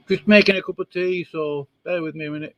Just making a cup of tea, so bear with me a minute.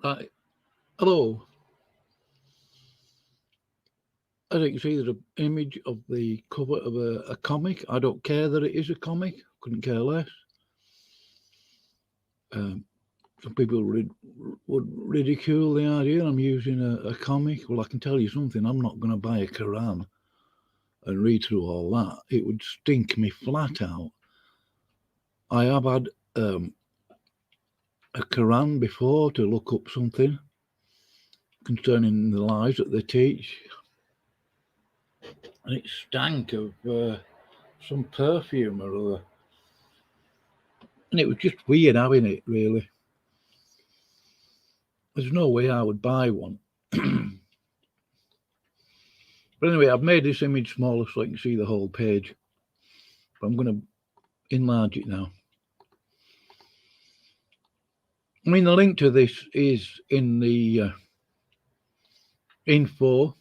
Right. Hello. As you can see, there's an image of the cover of a comic. I don't care that it is a comic. Couldn't care less. Some people would ridicule the idea I'm using a comic. Well, I can tell you something. I'm not going to buy a Quran and read through all that. It would stink me flat out. I have had a Quran before to look up something concerning the lies that they teach, and it stank of some perfume or other, and it was just weird having it, really. There's no way I would buy one. But anyway, I've made this image smaller so I can see the whole page, but I'm going to enlarge it now. I mean, the link to this is in the info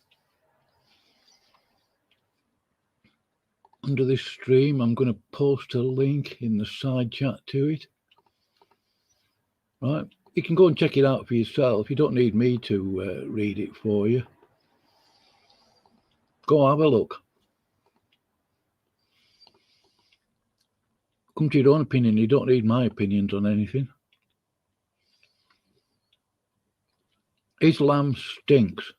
under this stream. I'm going to post a link in the side chat to it. Right, you can go and check it out for yourself. You don't need me to read it for you. Go have a look. Come to your own opinion. You don't need my opinions on anything. Islam stinks.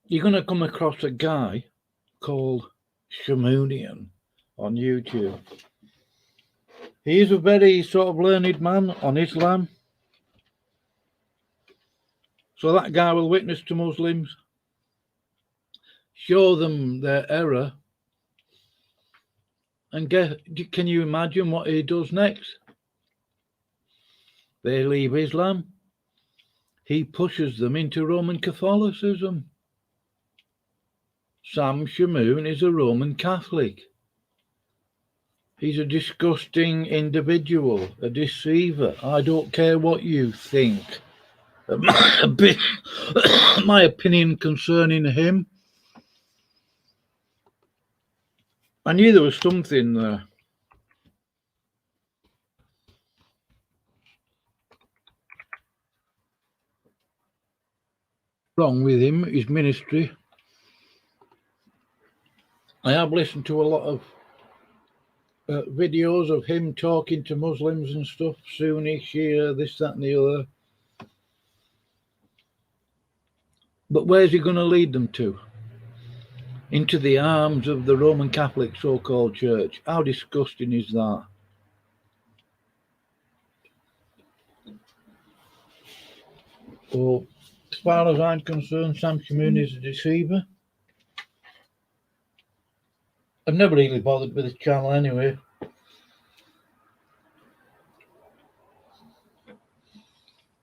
You're going to come across a guy called Shamunian on YouTube. He is a very sort of learned man on Islam. So that guy will witness to Muslims, show them their error, and can you imagine what he does next? They leave Islam. He pushes them into Roman Catholicism. Sam Shamoun is a Roman Catholic. He's a disgusting individual, a deceiver. I don't care what you think. My opinion concerning him. I knew there was something wrong with him, his ministry. I have listened to a lot of videos of him talking to Muslims and stuff, Sunni, Shia, this, that, and the other. But where's he going to lead them to? Into the arms of the Roman Catholic so-called church. How disgusting is that? Well, as far as I'm concerned, Sam Shamoun is a deceiver. I've never really bothered with his channel anyway.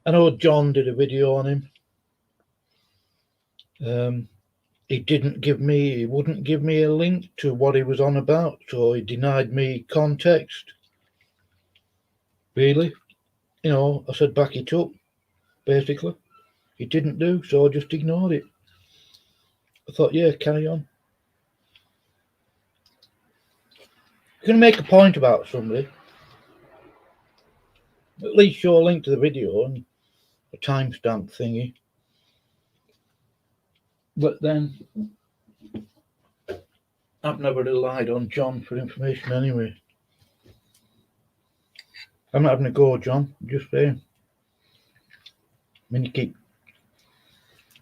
I know John did a video on him. He wouldn't give me a link to what he was on about, so he denied me context. really. You know, I said back it up, basically. He didn't do, so I just ignored it. I thought, yeah, carry on. You're going to make a point about somebody, at least show a link to the video and a timestamp thingy. But then, I've never relied on John for information anyway. I'm not having a go, John. I'm just saying. I mean, you keep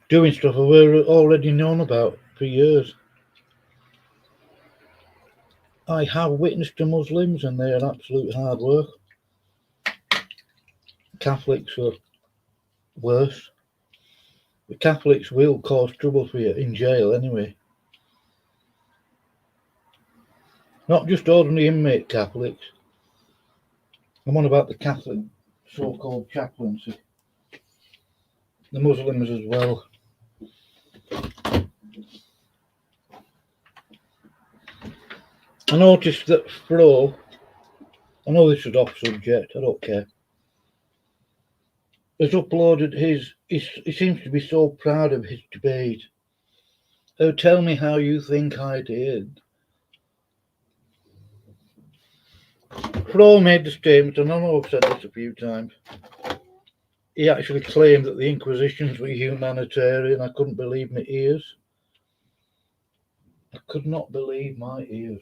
doing stuff we've already known about for years. I have witnessed to Muslims and they are absolute hard work. Catholics are worse. The Catholics will cause trouble for you in jail anyway. Not just ordinary inmate Catholics. I'm on about the Catholic so-called chaplaincy. The Muslims as well. I noticed that Fro, I know this is off subject, I don't care, has uploaded he seems to be so proud of his debate. Oh, tell me how you think I did. Fro made the statement, and I know I've said this a few times, he actually claimed that the Inquisitions were humanitarian. I couldn't believe my ears. I could not believe my ears.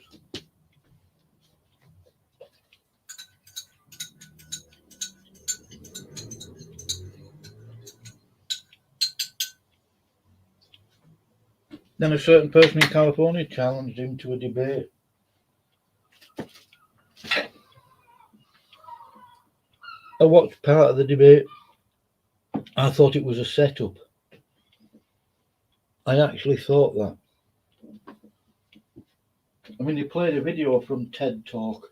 Then a certain person in California challenged him to a debate. I watched part of the debate. I thought it was a setup. I actually thought that. I mean, they played a video from TED Talk.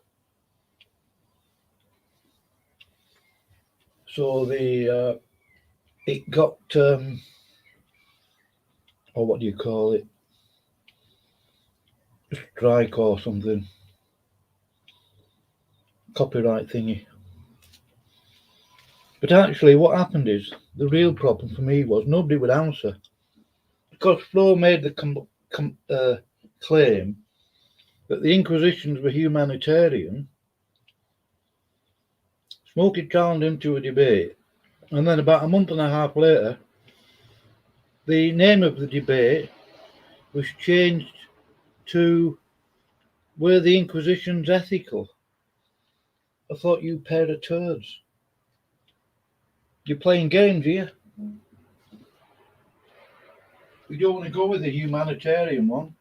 So it got, or what do you call it? Strike or something. Copyright thingy. But actually, what happened is, the real problem for me was nobody would answer. Because Flo made the claim that the Inquisitions were humanitarian, Smokey challenged him to a debate, and then about a month and a half later, the name of the debate was changed to Were the Inquisitions Ethical? I thought, you pair of turds. You're playing games here. We don't want to go with the humanitarian one.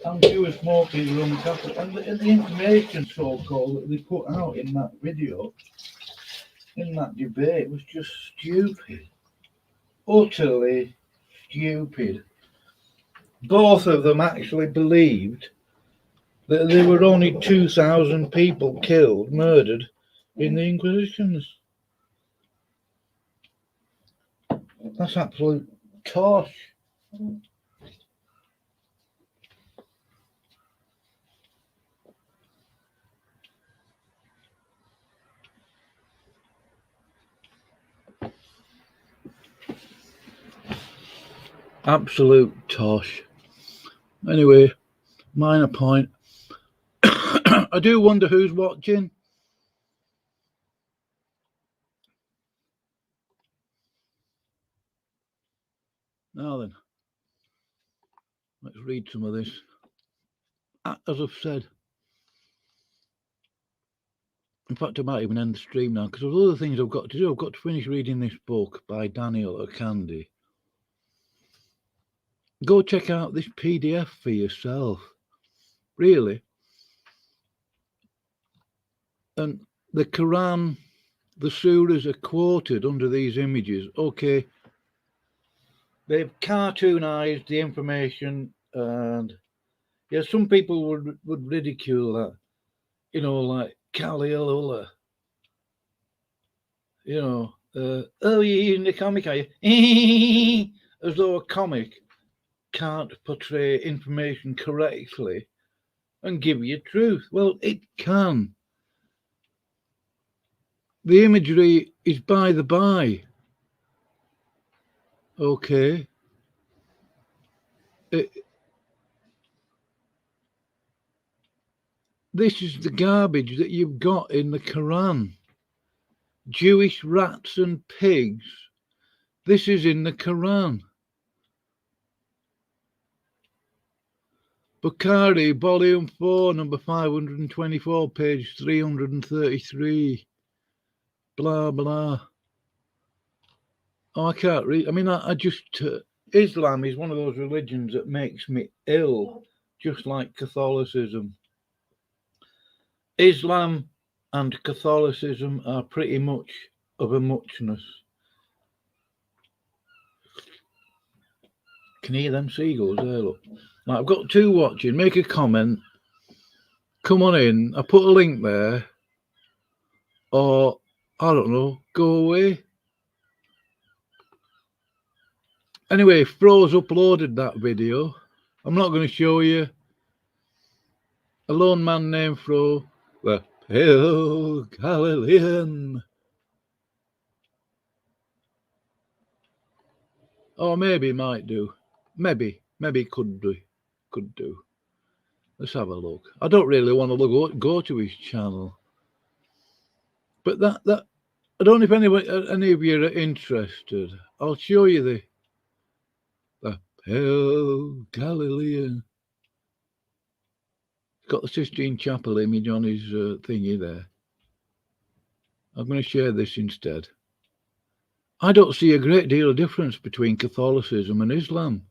I'm sure Smokey's Roman Catholic, and the information so-called that they put out in that video, in that debate, was just stupid. Utterly stupid. Both of them actually believed that there were only 2,000 people killed, murdered in the Inquisitions. That's absolute tosh. Absolute tosh. Anyway, minor point. I do wonder who's watching. Now then, let's read some of this. As I've said, in fact, I might even end the stream now because there's other things I've got to do. I've got to finish reading this book by Daniel Akandi. Go check out this PDF for yourself. Really. And the Quran, the surahs are quoted under these images. Okay, they've cartoonized the information, and yeah, some people would ridicule that. You know, like Kaliullah. You know, oh, you're using the comic, are you? As though a comic can't portray information correctly and give you truth. Well, it can. the imagery is by the by. Okay. This is the garbage that you've got in the Quran. Jewish rats and pigs. This is in the Quran. Bukhari, volume 4, number 524, page 333. Blah, blah. Oh, I can't read. I mean, I just... Islam is one of those religions that makes me ill, just like Catholicism. Islam and Catholicism are pretty much of a muchness. Can you hear them seagulls there, look? Right, I've got two watching. Make a comment. Come on in. I put a link there. Or, I don't know, go away. Anyway, Fro's uploaded that video. I'm not going to show you. A lone man named Fro, the pale Galilean. Or maybe he might do. Maybe could do. Let's have a look. I don't really want to go to his channel. But that I don't know if any of you are interested. I'll show you the pale Galilean. Got the Sistine Chapel image on his thingy there. I'm going to share this instead. I don't see a great deal of difference between Catholicism and Islam.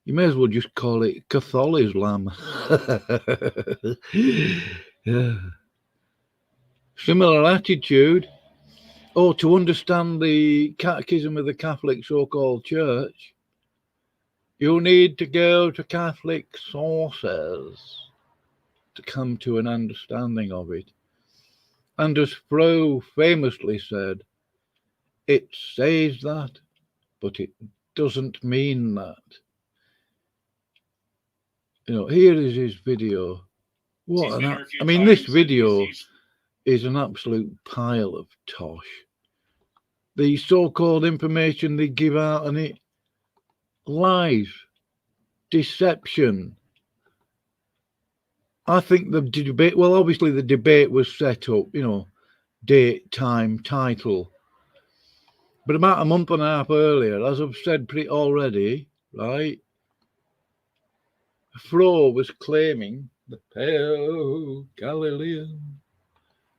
You may as well just call it Catholislam. Yeah. Similar attitude. Oh, to understand the Catechism of the Catholic so-called Church, you need to go to Catholic sources to come to an understanding of it. And as Fro famously said, it says that, but it doesn't mean that. You know, here is his video. I mean, this video is an absolute pile of tosh. The so-called information they give out on it, lies, deception. I think the debate, well, obviously the debate was set up, you know, date, time, title. But about a month and a half earlier, as I've said already, right, Fro was claiming, the pale Galilean,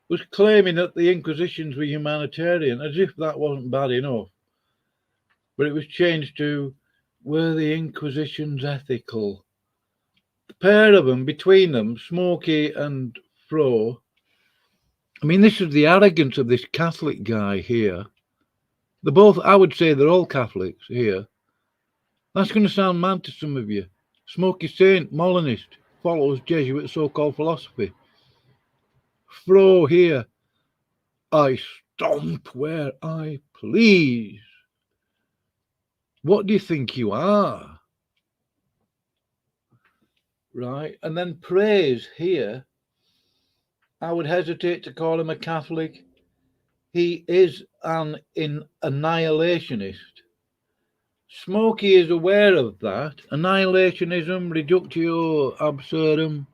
was claiming that the Inquisitions were humanitarian, as if that wasn't bad enough. But it was changed to, were the Inquisitions ethical? The pair of them, between them, Smokey and Fro, I mean, this is the arrogance of this Catholic guy here. They're both, I would say they're all Catholics here. That's going to sound mad to some of you. Smokey Saint, Molinist, follows Jesuit so-called philosophy. Fro here, I stomp where I please. What do you think you are? Right, and then praise here. I would hesitate to call him a Catholic. He is an annihilationist. Smokey is aware of that. Annihilationism, reductio absurdum.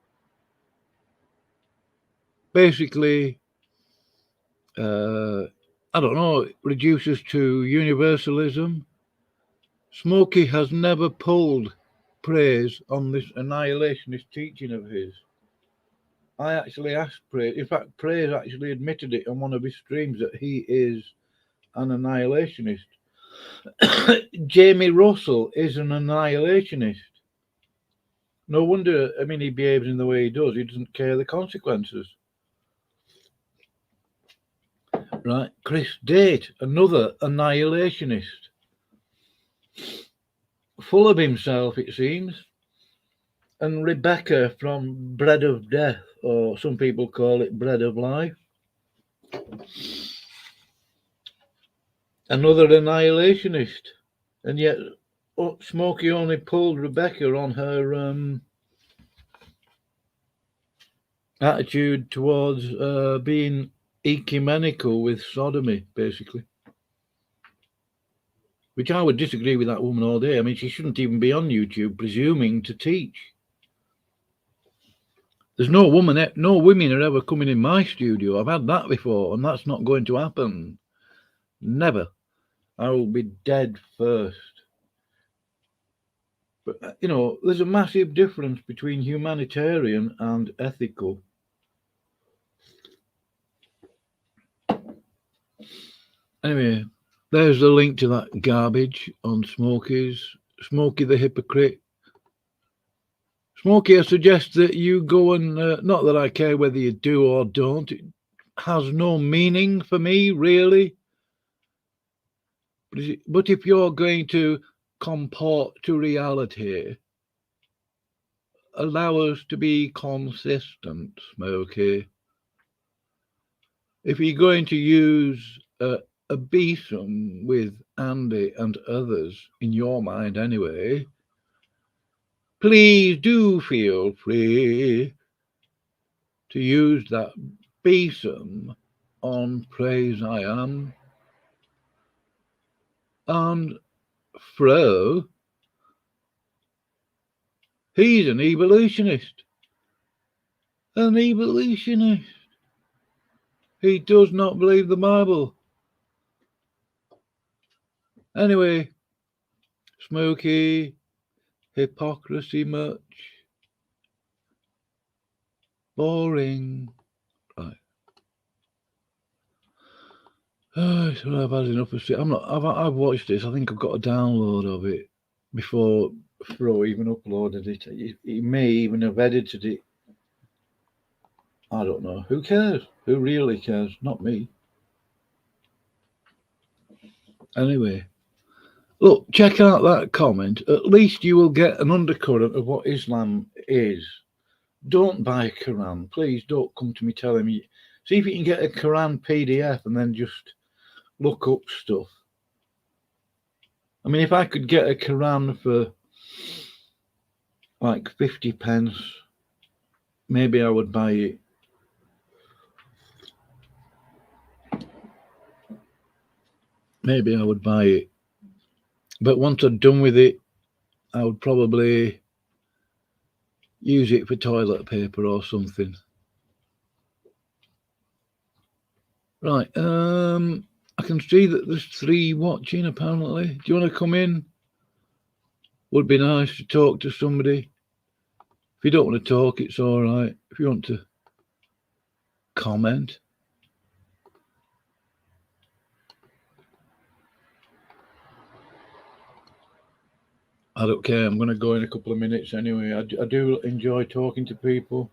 Basically, I don't know, reduces to universalism. Smokey has never pulled praise on this annihilationist teaching of his. I actually asked Praise. In fact, Praise actually admitted it on one of his streams that he is an annihilationist. Jamie Russell is an annihilationist. No wonder, I mean, he behaves in the way he does. He doesn't care the consequences. Right, Chris Date, another annihilationist. Full of himself, it seems. And Rebecca from Bread of Death, or some people call it Bread of Life. Another annihilationist. And yet Smokey only pulled Rebecca on her attitude towards being ecumenical with sodomy, basically. Which I would disagree with that woman all day. I mean, she shouldn't even be on YouTube presuming to teach. There's no women are ever coming in my studio. I've had that before, and that's not going to happen. Never. I will be dead first. But, you know, there's a massive difference between humanitarian and ethical. Anyway, there's the link to that garbage on Smokey's. Smokey the Hypocrite. Smokey, I suggest that you go and, not that I care whether you do or don't, it has no meaning for me, really. But if you're going to comport to reality, allow us to be consistent, Smokey. If you're going to use a besom with Andy and others, in your mind anyway, please do feel free to use that besom on Praise I Am and Fro. He's an evolutionist. An evolutionist. He does not believe the Bible. Anyway, Smokey, hypocrisy much? Boring. Right. Oh, so I've had enough of it. I've watched this. I think I've got a download of it before Fro even uploaded it. He may even have edited it. I don't know. Who cares? Who really cares? Not me. Anyway, look, check out that comment. At least you will get an undercurrent of what Islam is. Don't buy a Quran. Please don't come to me telling me. See if you can get a Quran PDF and then just look up stuff. I mean, if I could get a Quran for like 50 pence, maybe I would buy it. Maybe I would buy it. But once I'm done with it, I would probably use it for toilet paper or something. Right. I can see that there's 3 watching apparently. Do you want to come in? Would be nice to talk to somebody. If you don't want to talk, it's all right. If you want to comment. I don't care. I'm going to go in a couple of minutes anyway. I do enjoy talking to people.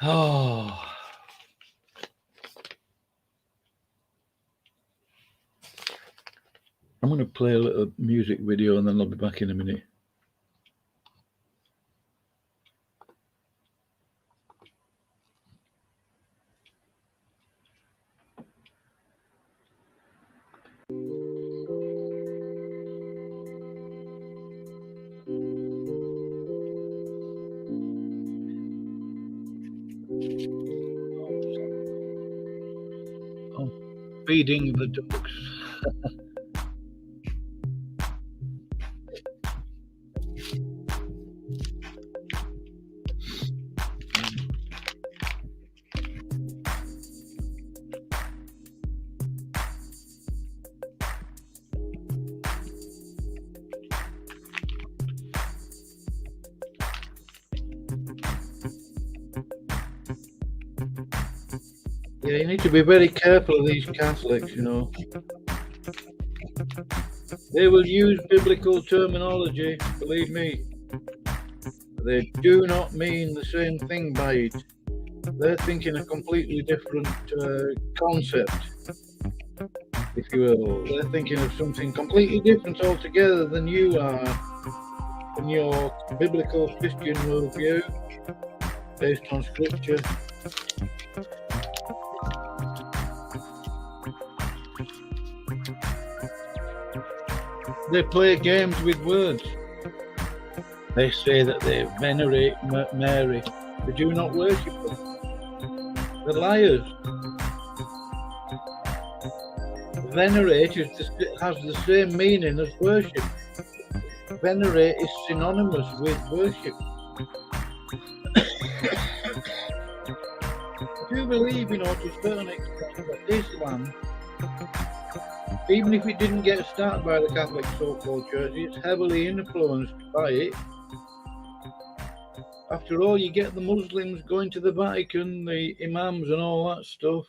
Oh. I'm going to play a little music video and then I'll be back in a minute. Feeding the ducks. Yeah, you need to be very careful of these Catholics, you know. They will use biblical terminology, believe me. They do not mean the same thing by it. They're thinking a completely different concept, if you will. They're thinking of something completely different altogether than you are in your biblical Christian worldview, based on scripture. They play games with words. They say that they venerate Mary. They do not worship her. They're liars. Venerate has the same meaning as worship. Venerate is synonymous with worship. I do believe, to a certain extent, that Islam, even if it didn't get started by the Catholic so-called Church, it's heavily influenced by it. After all, you get the Muslims going to the Vatican, the imams and all that stuff,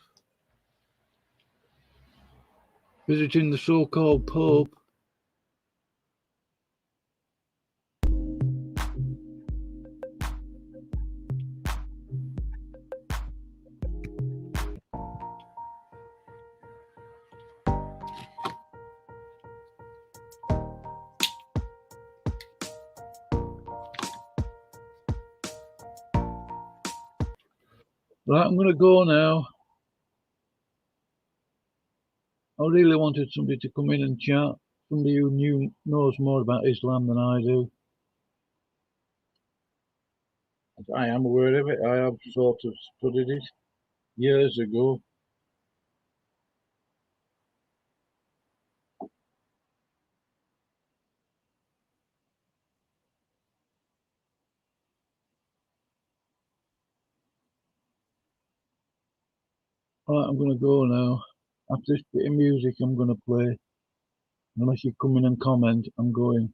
visiting the so-called Pope. Right, I'm going to go now. I really wanted somebody to come in and chat, somebody who knows more about Islam than I do. I am aware of it. I have sort of studied it years ago. Right, I'm going to go now. After this bit of music I'm going to play, unless you come in and comment, I'm going.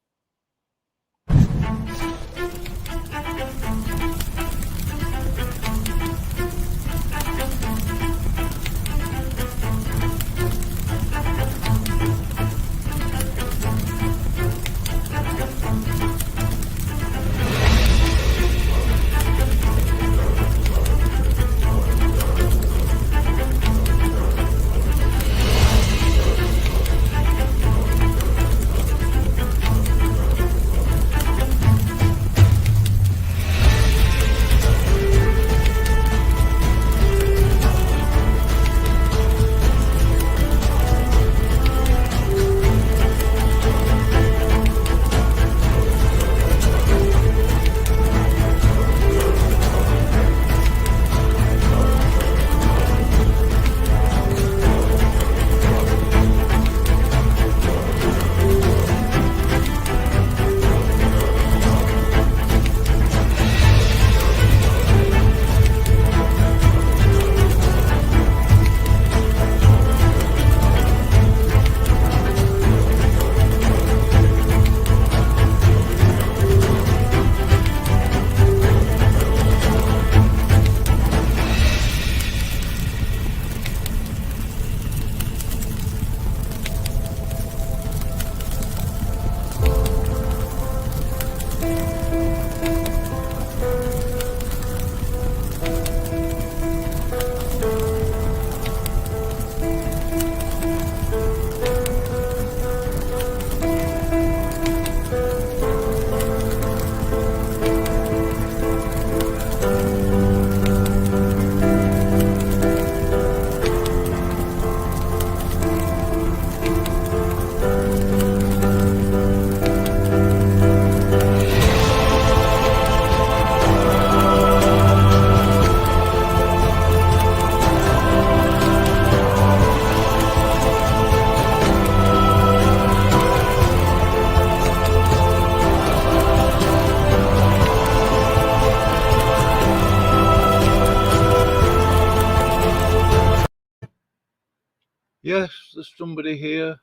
Yes, there's somebody here.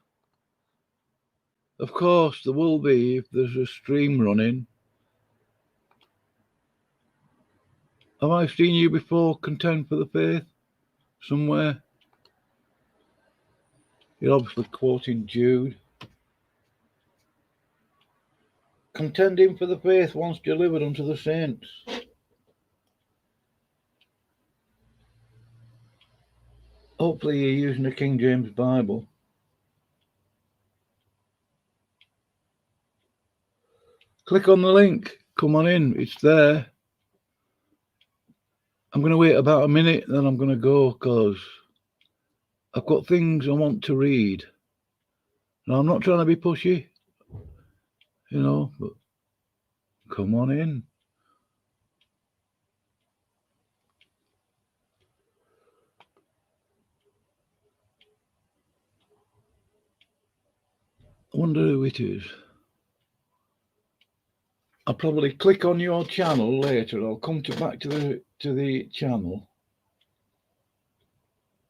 Of course, there will be if there's a stream running. Have I seen you before contend for the faith somewhere? You're obviously quoting Jude. Contending for the faith once delivered unto the saints. Hopefully you're using the King James Bible. Click on the link. Come on in. It's there. I'm going to wait about a minute, then I'm going to go because I've got things I want to read. Now, I'm not trying to be pushy. you know, but come on in. I wonder who it is. I'll probably click on your channel later. I'll come back to the channel.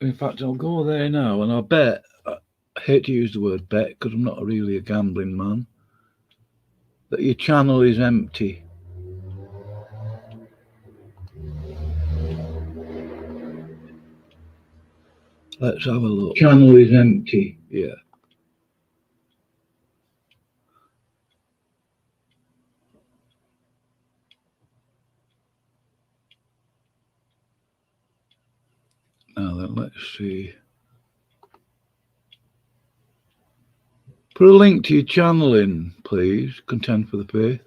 In fact, I'll go there now, and I bet, I hate to use the word bet because I'm not really a gambling man, that your channel is empty. Let's have a look. Channel is empty. Yeah. Now then, let's see. Put a link to your channel in, please. Contend for the Faith.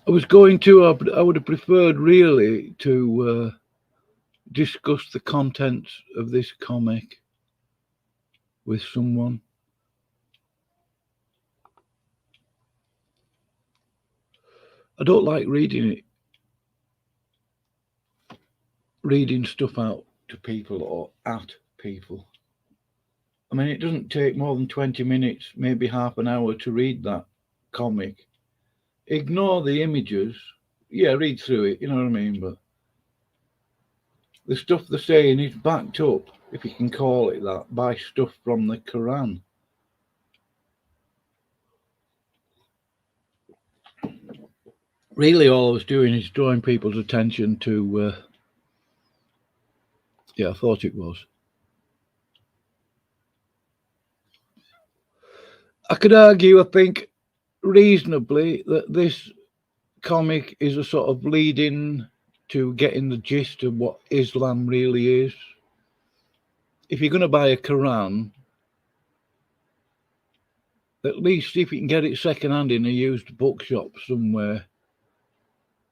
I was going to, I would have preferred really to discuss the contents of this comic with someone. I don't like reading stuff out to people or at people. I mean, it doesn't take more than 20 minutes, maybe half an hour to read that comic. Ignore the images. Yeah, read through it, you know what I mean? But the stuff they're saying is backed up, if you can call it that, by stuff from the Quran. Really, all I was doing is drawing people's attention to, yeah, I thought it was. I could argue, I think, reasonably, that this comic is a sort of lead-in to getting the gist of what Islam really is. If you're going to buy a Quran, at least if you can get it second-hand in a used bookshop somewhere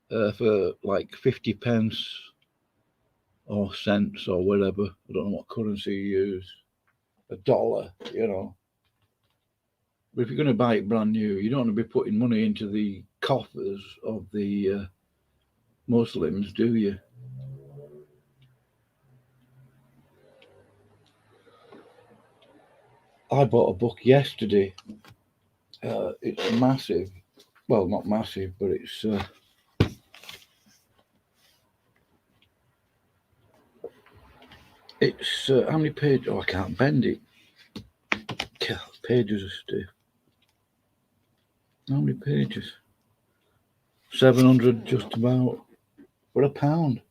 for like 50 pence or cents or whatever. I don't know what currency you use. $1, you know. But if you're going to buy it brand new, you don't want to be putting money into the coffers of the Muslims, do you? I bought a book yesterday. It's massive. Well, not massive, but it's how many pages? Oh, I can't bend it. Pages are stiff. How many pages? 700 just about, for £1.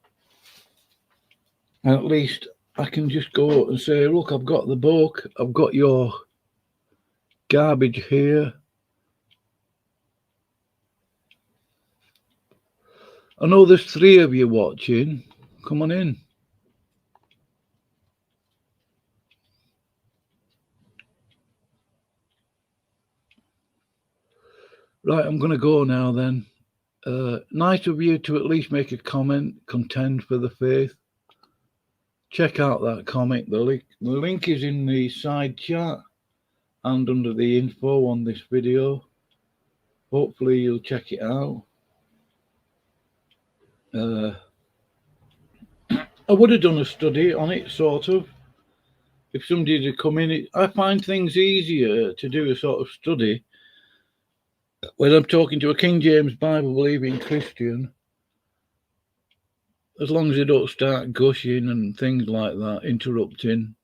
And at least I can just go and say, look, I've got the book, I've got your garbage here. I know there's 3 of you watching. Come on in. Right, I'm going to go now then. Nice of you to at least make a comment, contend for the faith. Check out that comic. The link is in the side chat and under the info on this video. Hopefully you'll check it out. I would have done a study on it, sort of. If somebody had come in, I find things easier to do a sort of study when I'm talking to a King James Bible believing Christian, as long as they don't start gushing and things like that, interrupting.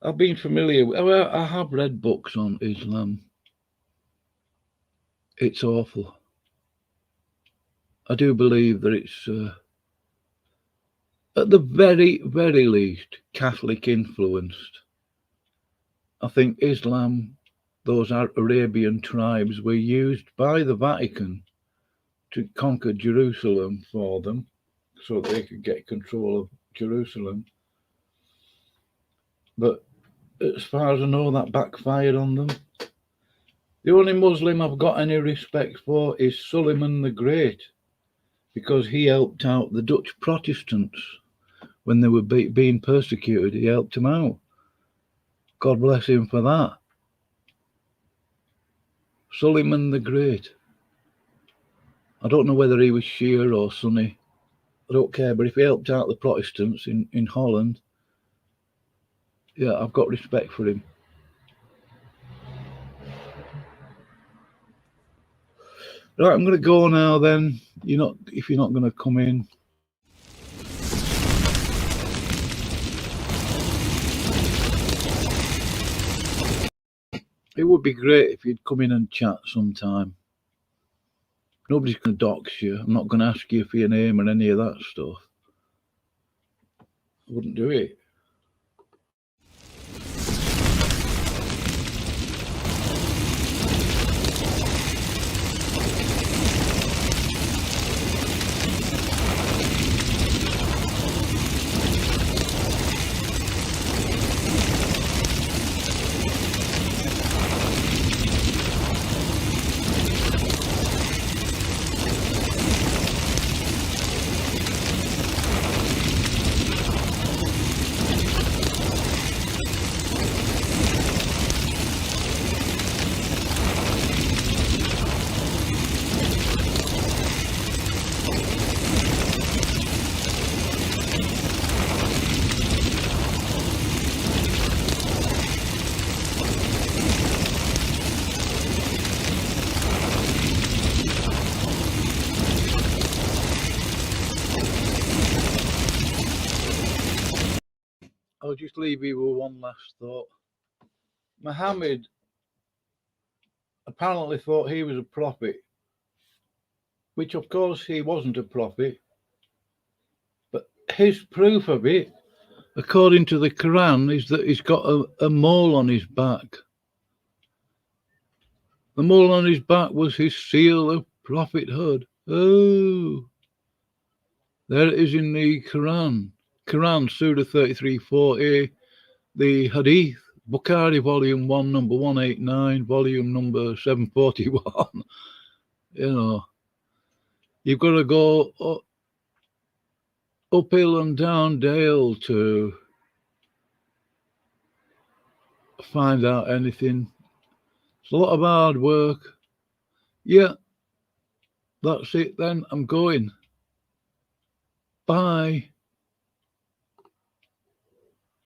I've been familiar with, I have read books on Islam. It's awful. I do believe that it's, at the very, very least, Catholic influenced. I think Islam, those Arabian tribes, were used by the Vatican to conquer Jerusalem for them so they could get control of Jerusalem. But as far as I know, that backfired on them. The only Muslim I've got any respect for is Suleiman the Great, because he helped out the Dutch Protestants when they were being persecuted. He helped them out. God bless him for that. Suleiman the Great. I don't know whether he was Shia or Sunni. I don't care, but if he helped out the Protestants in Holland, yeah, I've got respect for him. Right, I'm going to go now then. If you're not going to come in. It would be great if you'd come in and chat sometime. Nobody's going to dox you. I'm not going to ask you for your name and any of that stuff. I wouldn't do it. I'll just leave you with one last thought. Muhammad apparently thought he was a prophet, which of course he wasn't a prophet, but his proof of it, according to the Quran, is that he's got a mole on his back. The mole on his back was his seal of prophethood. Oh, there it is in the Quran. Surah 33:4a, the Hadith, Bukhari, volume 1, number 189, volume number 741. You've got to go uphill and down dale to find out anything. It's a lot of hard work. Yeah, that's it then. I'm going. Bye.